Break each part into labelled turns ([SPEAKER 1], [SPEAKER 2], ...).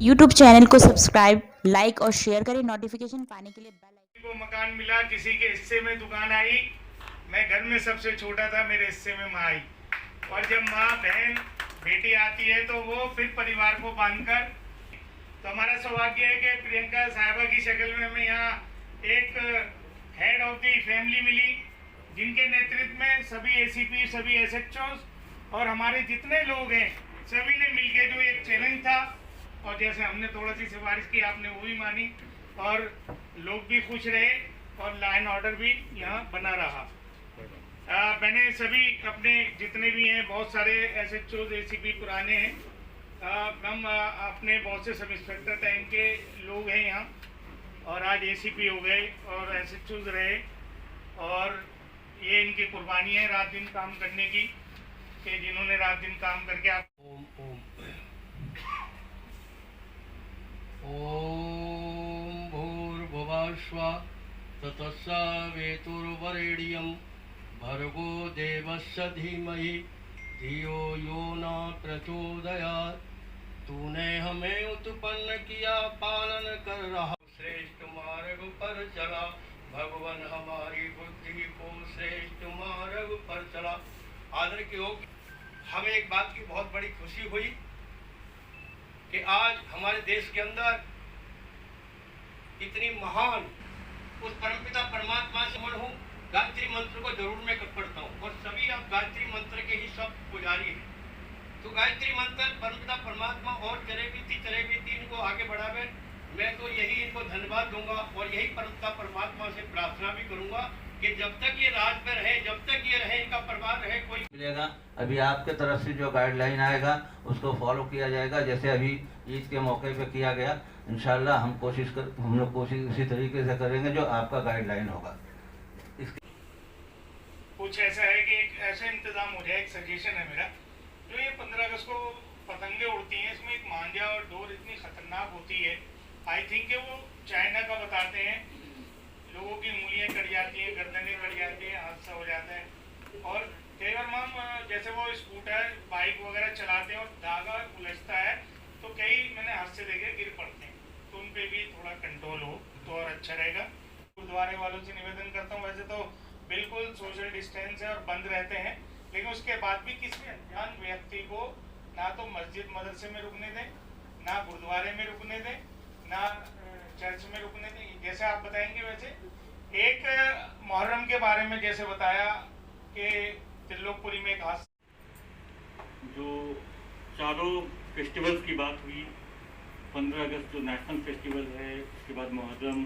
[SPEAKER 1] YouTube channel को subscribe, like और share करें। नोटिफिकेशन पाने के लिए बेल आइकन
[SPEAKER 2] को मकान मिला, किसी के हिस्से में दुकान आई। मैं घर में सबसे छोटा था, मेरे हिस्से में माँ आई। और जब माँ, बहन, बेटी आती है तो वो फिर परिवार को बांधकर, तो हमारा सौभाग्य है कि प्रियंका साहिबा की शक्ल में हमें यहाँ एक हेड ऑफ दी फैमिली मिली, जिनके नेतृत्व में सभी एसीपी, सभी एसएचओ और हमारे जितने लोग हैं सभी ने मिलकर जो एक चैलेंज था, और जैसे हमने थोड़ा सी सिफारिश की, आपने वो भी मानी और लोग भी खुश रहे और लाइन ऑर्डर भी यहाँ बना रहा। मैंने सभी अपने जितने भी हैं, बहुत सारे एसएचओ एसीपी पुराने हैं, हम अपने बहुत से सब इंस्पेक्टर टाइम के लोग हैं यहाँ, और आज एसीपी हो गए और एसएचओ रहे, और ये इनकी कुर्बानी है रात दिन काम करने की, कि जिन्होंने रात दिन काम करके आप
[SPEAKER 3] ओम भूर्भुवस्सुः तत्सवितुर्वरेण्यं भर्गो देवस्य धीमहि धियो यो न प्रचोदयात्। तूने हमें उत्पन्न किया, पालन कर रहा, श्रेष्ठ मार्ग पर चला। भगवान हमारी बुद्धि को श्रेष्ठ मार्ग पर चला। आदर के योग, हमें एक बात की बहुत बड़ी खुशी हुई कि आज हमारे देश के अंदर इतनी महान उस परमपिता परमात्मा से मन हूँ। गायत्री मंत्र को जरूर मैं पढ़ता हूँ और सभी आप गायत्री मंत्र के ही सब पुजारी हैं। तो गायत्री मंत्र परमपिता परमात्मा और चले इनको आगे बढ़ावे। मैं तो यही इनको धन्यवाद दूंगा और यही परमपिता परमात्मा से प्रार्थना भी करूंगा कि जब तक ये राज पे रहे, जब तक ये रहे, इनका परिवार रहे, कोई
[SPEAKER 4] मिलेगा। अभी आपके तरफ से जो गाइडलाइन आएगा उसको फॉलो किया जाएगा, जैसे अभी ईद के मौके पे किया गया। इंशाल्लाह हम लोग कोशिश इसी तरीके से करेंगे जो आपका गाइडलाइन होगा।
[SPEAKER 2] कुछ ऐसा है कि एक ऐसा इंतजाम हो जाए, एक सजेशन है मेरा, जो ये 15 अगस्त को पतंगे उड़ती हैं, इसमें एक मांझा और डोर इतनी खतरनाक होती है। आई थिंक वो चाइना का बताते हैं, लोगों की उंगलियां कट जाती हैं, गर्दनें कट जाती हैं, हादसा हो जाता है। और कई बार मैम जैसे वो स्कूटर बाइक वगैरह चलाते हैं और धागा उलझता है, तो कई मैंने हादसे देखे गिर पड़ते हैं, तो उन पर भी थोड़ा कंट्रोल हो तो और अच्छा रहेगा। गुरुद्वारे वालों से निवेदन करता हूँ, वैसे तो बिल्कुल सोशल डिस्टेंस है और बंद रहते हैं, लेकिन उसके बाद भी किसी अनजान व्यक्ति को ना तो मस्जिद मदरसे में रुकने दें, ना गुरुद्वारे में रुकने दें, ना चर्च में रुकने दें। जैसे आप बताएंगे वैसे एक मुहर्रम के बारे में जैसे बताया कि त्रिलोकपुरी में एक
[SPEAKER 5] जो चारों फेस्टिवल्स की बात हुई, 15 अगस्त जो नेशनल फेस्टिवल है, उसके बाद मुहर्रम,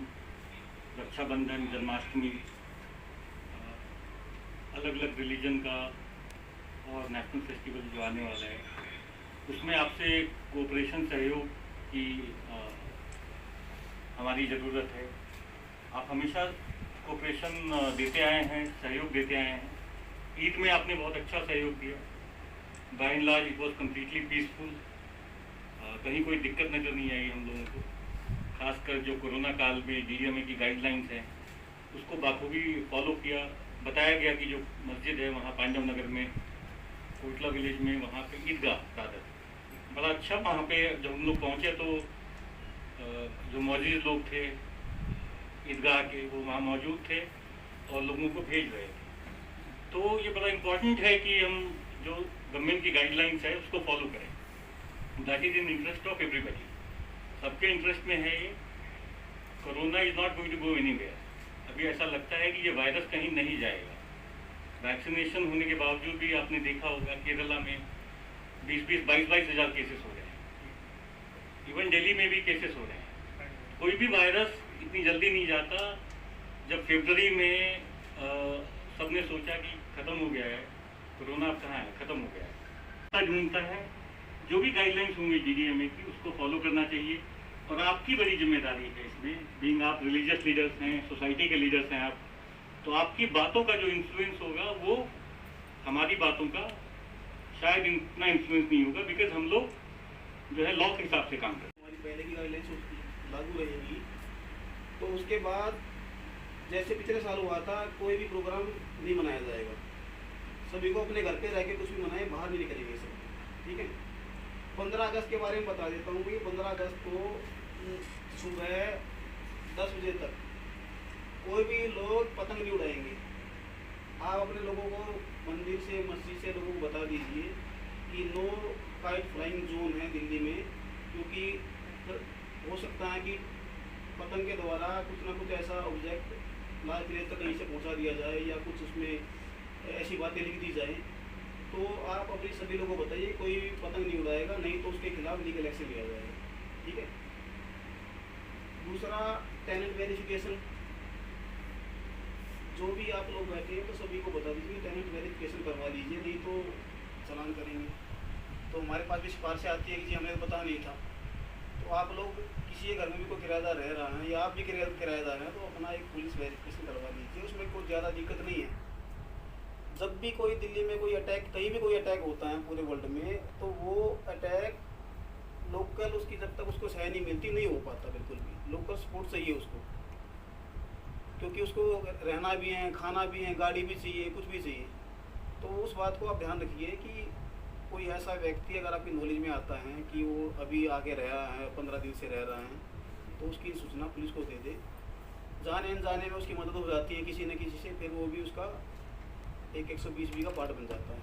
[SPEAKER 5] रक्षाबंधन, जन्माष्टमी, अलग अलग रिलीजन का और नेशनल फेस्टिवल जो आने वाला है, उसमें आपसे कोऑपरेशन सहयोग की हमारी ज़रूरत है। आप हमेशा कोऑपरेशन देते आए हैं, सहयोग देते आए हैं। ईद में आपने बहुत अच्छा सहयोग दिया। By and large it was completely peaceful. कहीं कोई दिक्कत नज़र नहीं आई हम लोगों को। खासकर जो कोरोना काल में डीडीएमए की गाइडलाइंस हैं उसको बाखूबी फॉलो किया। बताया गया कि जो मस्जिद है वहाँ पांडव नगर में, कोटला विलेज में, वहाँ पे ईदगाह दादर, बड़ा अच्छा वहाँ पे जब हम लोग पहुँचे तो जो मौजूद लोग थे ईदगाह के, वो वहाँ मौजूद थे और लोगों को भेज रहे थे। तो ये बड़ा इम्पोर्टेंट है कि हम जो गवर्नमेंट की गाइडलाइंस है उसको फॉलो करें। That is in interest of everybody, सबके इंटरेस्ट में है ये। Corona is not going to go anywhere. अभी ऐसा लगता है कि ये वायरस कहीं नहीं जाएगा। वैक्सीनेशन होने के बावजूद भी आपने देखा होगा केरला में 22 हज़ार केसेस हो रहे हैं। इवन दिल्ली में भी केसेस हो रहे हैं। कोई भी वायरस इतनी जल्दी नहीं जाता। जब फरवरी में सबने सोचा कि ख़त्म हो गया है कोरोना, अब कहाँ है, ख़त्म हो गया है, ढूंढता है। जो भी गाइडलाइंस होंगी डीडीएमए की उसको फॉलो करना चाहिए और आपकी बड़ी जिम्मेदारी है इसमें। बीइंग आप रिलीजियस लीडर्स हैं, सोसाइटी के लीडर्स हैं आप, तो आपकी बातों का जो इन्फ्लुएंस होगा वो हमारी बातों का शायद इतना इन्फ्लुएंस नहीं होगा, बिकॉज हम लोग जो है लॉ के हिसाब से काम करते हैं।
[SPEAKER 6] हमारी पहले की गाइडलाइंस लागू रहेगी, तो उसके बाद जैसे पिछले साल हुआ था, कोई भी प्रोग्राम नहीं मनाया जाएगा। सभी को अपने घर पे रह के कुछ भी मनाए, बाहर नहीं निकलेंगे सब, ठीक है। 15 अगस्त के बारे में बता देता हूँ कि 15 अगस्त को सुबह 10 बजे तक कोई भी लोग पतंग नहीं उड़ाएंगे। आप अपने लोगों को मंदिर से मस्जिद से लोगों को बता दीजिए कि नो काइट फ्लाइंग जोन है दिल्ली में, क्योंकि हो सकता है कि पतंग के द्वारा कुछ ना कुछ ऐसा ऑब्जेक्ट लाल किले तक कहीं से पहुंचा दिया जाए या कुछ उसमें ऐसी बातें लिख दी जाए। तो आप अपने सभी लोगों को बताइए कोई भी पतंग नहीं उड़ाएगा, नहीं तो उसके खिलाफ लीगल एक्शन लिया जाएगा। ठीक है। दूसरा, टेनेंट वेरिफिकेशन। जो भी आप लोग बैठे हैं तो सभी को बता दीजिए टेनेंट वेरिफिकेशन करवा लीजिए, नहीं तो चालान करेंगे। तो हमारे पास भी सिफारिशें आती है कि जी हमें पता नहीं था। तो आप लोग किसी के घर में भी कोई किराएदार रह रहा है या आप भी किराएदार हैं तो अपना एक पुलिस वेरिफिकेशन करवा लीजिए, उसमें कोई ज़्यादा दिक्कत नहीं है। जब भी कोई दिल्ली में कोई अटैक, कहीं भी कोई अटैक होता है पूरे वर्ल्ड में, तो वो अटैक लोकल उसकी जब तक उसको सहाय नहीं मिलती नहीं हो पाता। बिल्कुल भी लोकल सपोर्ट चाहिए उसको, क्योंकि उसको रहना भी है, खाना भी है, गाड़ी भी चाहिए, कुछ भी चाहिए। तो उस बात को आप ध्यान रखिए कि कोई ऐसा व्यक्ति अगर आपकी नॉलेज में आता है कि वो अभी आगे रहा है, 15 दिन से रह रहा है, तो उसकी सूचना पुलिस को दे दे। जाने अनजाने में उसकी मदद हो जाती है किसी न किसी से, फिर वो भी उसका एक 120 का पार्ट बन जाता है,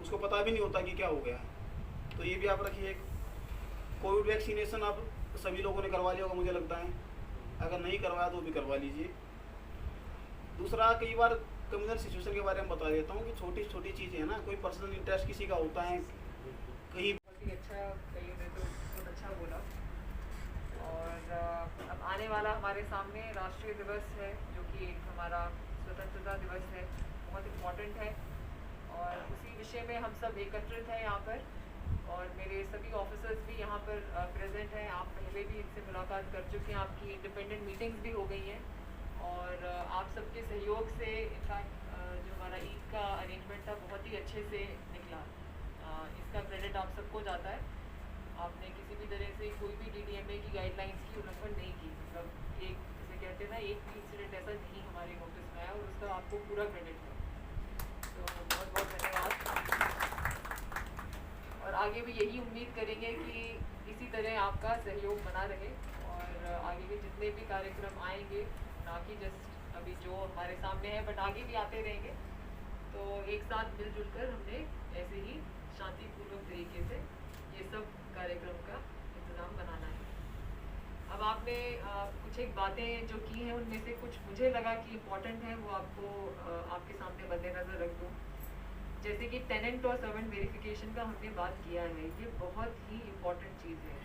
[SPEAKER 6] उसको पता भी नहीं होता कि क्या हो गया है। तो ये भी आप रखिए। कोविड वैक्सीनेशन आप सभी लोगों ने करवा लिया होगा मुझे लगता है, अगर नहीं करवाया तो भी करवा लीजिए। दूसरा, कई बार कम्युनल सिचुएशन के बारे में बता देता हूँ कि छोटी छोटी चीज़ें हैं ना, कोई पर्सनल इंटरेस्ट किसी का होता है कहीं।
[SPEAKER 7] बहुत ही अच्छा, कहीं ने तो बहुत अच्छा बोला। और अब आने वाला हमारे सामने राष्ट्रीय दिवस है, जो कि एक हमारा स्वतंत्रता दिवस है, बहुत इम्पोर्टेंट है। और उसी विषय में हम सब एकत्रित हैं यहाँ पर, और मेरे सभी ऑफिसर्स भी यहाँ पर प्रेजेंट हैं। आप पहले भी इनसे मुलाकात कर चुके हैं, आपकी इंडिपेंडेंट मीटिंग्स भी हो गई हैं, और आप सबके सहयोग से इनफैक्ट जो हमारा ईद का अरेंजमेंट था बहुत ही अच्छे से निकला। इसका क्रेडिट आप सबको जाता है। आपने किसी भी तरह से कोई भी DDMA की गाइडलाइंस की उल्लंघन नहीं की। मतलब एक जैसे कहते हैं ना, एक भी इंसिडेंट ऐसा नहीं हमारे नोटिस में आया, और उसका आपको पूरा क्रेडिट है। तो बहुत बहुत धन्यवाद। और आगे भी यही उम्मीद करेंगे कि इसी तरह आपका सहयोग बना रहे, और आगे भी जितने भी कार्यक्रम आएंगे, ना कि जस्ट अभी जो हमारे सामने है, बट आगे भी आते रहेंगे। तो एक साथ मिलजुल कर हमने ऐसे ही शांतिपूर्वक तरीके से ये सब कार्यक्रम का इंतज़ाम बनाना है। अब आपने कुछ एक बातें जो की हैं, उनमें से कुछ मुझे लगा कि इम्पोर्टेंट है, वो आपको आपके सामने मद्देनज़र रख दूँ। जैसे कि टेनेंट और सर्वेंट वेरिफिकेशन का हमने बात किया है, ये बहुत ही इम्पोर्टेंट चीज़ है,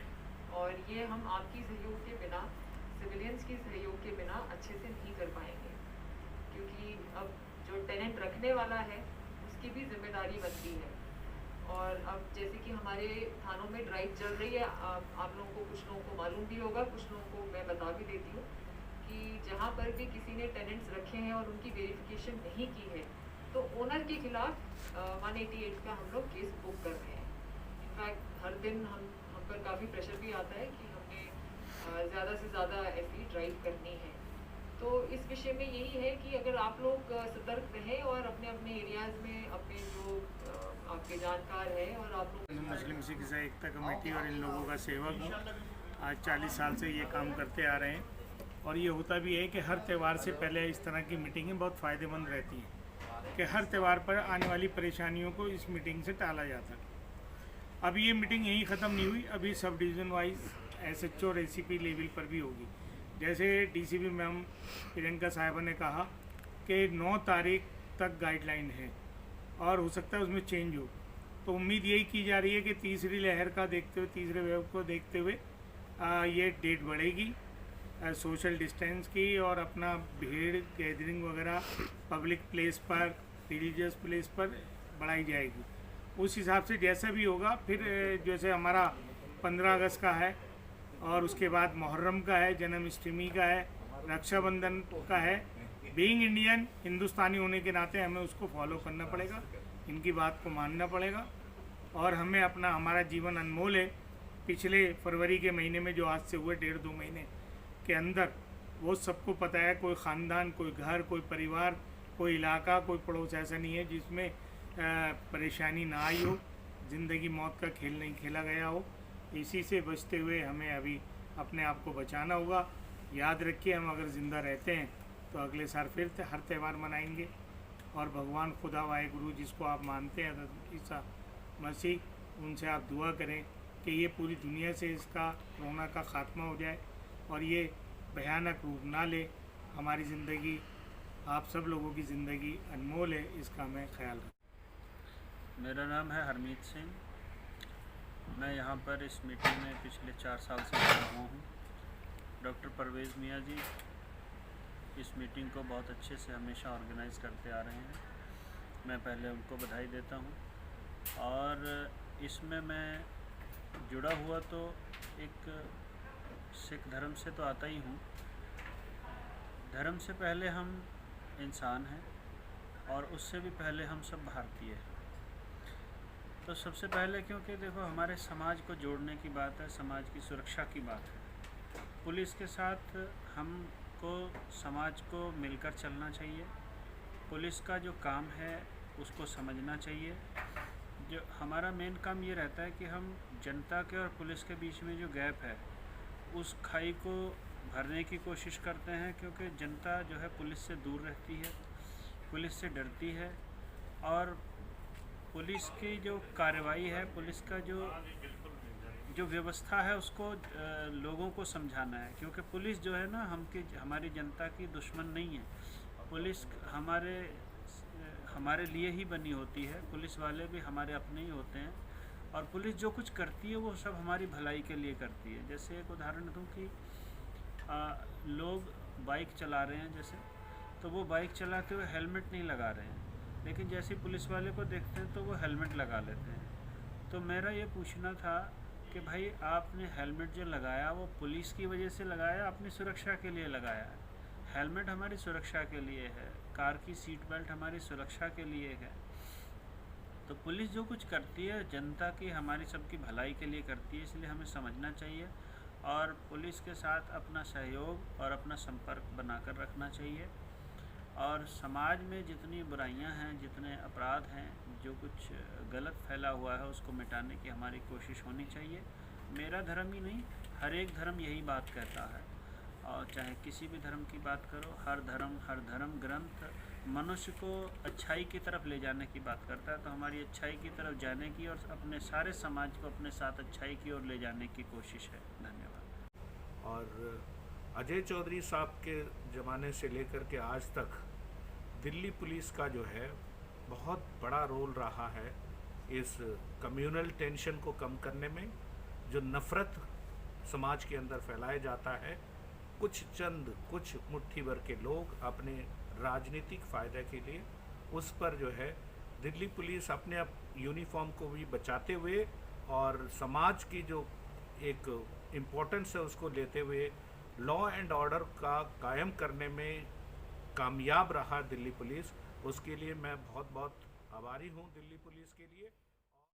[SPEAKER 7] और ये हम आपकी सहयोग के बिना, सिविलियंस की सहयोग के बिना अच्छे से नहीं कर पाएंगे। क्योंकि अब जो टेनेंट रखने वाला है उसकी भी जिम्मेदारी बनती है। और अब जैसे कि हमारे थानों में ड्राइव चल रही है, आप लोगों को, कुछ लोगों को मालूम भी होगा, कुछ लोगों को मैं बता भी देती हूँ कि जहाँ पर भी किसी ने टेनेंट्स रखे हैं और उनकी वेरिफिकेशन नहीं की है, तो ओनर के खिलाफ 188 का हम लोग केस बुक कर रहे हैं। इनफैक्ट हर दिन हम पर काफ़ी प्रेशर भी आता है कि हमने ज़्यादा से ज़्यादा ऐसी ड्राइव करनी है। तो इस विषय में यही है कि अगर आप लोग सतर्क रहें और अपने अपने एरियाज़ में अपने जो आपके जानकार हैं, और आप लोग
[SPEAKER 2] मुस्लिम सिख एकता कमेटी और इन लोगों का सेवक हूँ। आज 40 साल से ये काम करते आ रहे हैं, और ये होता भी है कि हर त्यौहार से पहले इस तरह की मीटिंगें बहुत फ़ायदेमंद रहती हैं कि हर त्यौहार पर आने वाली परेशानियों को इस मीटिंग से टाला जाता है। अब ये मीटिंग यहीं ख़त्म नहीं हुई, अभी सब डिवीज़न वाइज SHO और ACP लेवल पर भी होगी। जैसे DCP मैम प्रियंका साहिबा ने कहा कि 9 तारीख तक गाइडलाइन है, और हो सकता है उसमें चेंज हो। तो उम्मीद यही की जा रही है कि तीसरी लहर का देखते हुए, तीसरे वेव को देखते हुए ये डेट बढ़ेगी सोशल डिस्टेंस की, और अपना भीड़ गैदरिंग वगैरह पब्लिक प्लेस पर, रिलीजियस प्लेस पर बढ़ाई जाएगी। उस हिसाब से जैसा भी होगा, फिर जैसे हमारा 15 अगस्त का है, और उसके बाद मुहर्रम का है, जन्माष्टमी का है, रक्षाबंधन का है। बीइंग इंडियन, हिंदुस्तानी होने के नाते हमें उसको फॉलो करना पड़ेगा, इनकी बात को मानना पड़ेगा, और हमें अपना, हमारा जीवन अनमोल है। पिछले फरवरी के महीने में जो आज से हुए 1.5-2 महीने के अंदर, वो सबको पता है, कोई ख़ानदान, कोई घर, कोई परिवार, कोई इलाका, कोई पड़ोस ऐसा नहीं है जिसमें परेशानी ना आई हो। ज़िंदगी मौत का खेल नहीं खेला गया हो। इसी से बचते हुए हमें अभी अपने आप को बचाना होगा। याद रखिए, हम अगर ज़िंदा रहते हैं तो अगले साल फिर हर त्यौहार मनाएंगे और भगवान खुदा वाहिगुरु जिसको आप मानते हैं हज़रत ईसा मसीह, उनसे आप दुआ करें कि ये पूरी दुनिया से इसका कोरोना का ख़ात्मा हो जाए और ये भयानक रूप ना ले। हमारी ज़िंदगी, आप सब लोगों की ज़िंदगी अनमोल है, इसका हमें ख्याल रखें।
[SPEAKER 8] मेरा नाम है हरमीत सिंह। मैं यहाँ पर इस मीटिंग में पिछले 4 साल से जुड़ा हुआ हूँ। डॉक्टर परवेज़ मियाँ जी इस मीटिंग को बहुत अच्छे से हमेशा ऑर्गेनाइज़ करते आ रहे हैं। मैं पहले उनको बधाई देता हूँ। और इसमें मैं जुड़ा हुआ तो एक सिख धर्म से तो आता ही हूँ। धर्म से पहले हम इंसान हैं और उससे भी पहले हम सब भारतीय हैं। तो सबसे पहले, क्योंकि देखो हमारे समाज को जोड़ने की बात है, समाज की सुरक्षा की बात है, पुलिस के साथ हमको समाज को मिलकर चलना चाहिए। पुलिस का जो काम है उसको समझना चाहिए। जो हमारा मेन काम ये रहता है कि हम जनता के और पुलिस के बीच में जो गैप है उस खाई को भरने की कोशिश करते हैं, क्योंकि जनता जो है पुलिस से दूर रहती है, पुलिस से डरती है। और पुलिस की जो कार्रवाई है, पुलिस का जो व्यवस्था है उसको लोगों को समझाना है, क्योंकि पुलिस जो है ना हमारी जनता की दुश्मन नहीं है। पुलिस हमारे लिए ही बनी होती है। पुलिस वाले भी हमारे अपने ही होते हैं और पुलिस जो कुछ करती है वो सब हमारी भलाई के लिए करती है। जैसे एक उदाहरण दूं कि लोग बाइक चला रहे हैं जैसे, तो वो बाइक चलाते हुए हेलमेट नहीं लगा रहे हैं, लेकिन जैसे पुलिस वाले को देखते हैं तो वो हेलमेट लगा लेते हैं। तो मेरा ये पूछना था कि भाई आपने हेलमेट जो लगाया वो पुलिस की वजह से लगाया, अपनी सुरक्षा के लिए लगाया है। हेलमेट हमारी सुरक्षा के लिए है, कार की सीट बेल्ट हमारी सुरक्षा के लिए है। तो पुलिस जो कुछ करती है जनता की, हमारी सबकी भलाई के लिए करती है, इसलिए हमें समझना चाहिए और पुलिस के साथ अपना सहयोग और अपना संपर्क बनाकर रखना चाहिए। और समाज में जितनी बुराइयां हैं, जितने अपराध हैं, जो कुछ गलत फैला हुआ है उसको मिटाने की हमारी कोशिश होनी चाहिए। मेरा धर्म ही नहीं, हर एक धर्म यही बात कहता है। और चाहे किसी भी धर्म की बात करो, हर धर्म ग्रंथ मनुष्य को अच्छाई की तरफ ले जाने की बात करता है। तो हमारी अच्छाई की तरफ जाने की और अपने सारे समाज को अपने साथ अच्छाई की ओर ले जाने की कोशिश है। धन्यवाद।
[SPEAKER 9] और अजय चौधरी साहब के ज़माने से लेकर के आज तक दिल्ली पुलिस का जो है बहुत बड़ा रोल रहा है इस कम्युनल टेंशन को कम करने में। जो नफ़रत समाज के अंदर फैलाया जाता है, कुछ मुट्ठी भर के लोग अपने राजनीतिक फ़ायदे के लिए, उस पर जो है दिल्ली पुलिस अपने यूनिफॉर्म को भी बचाते हुए और समाज की जो एक इम्पोर्टेंस है उसको लेते हुए लॉ एंड ऑर्डर का कायम करने में कामयाब रहा दिल्ली पुलिस। उसके लिए मैं बहुत बहुत आभारी हूँ दिल्ली पुलिस के लिए।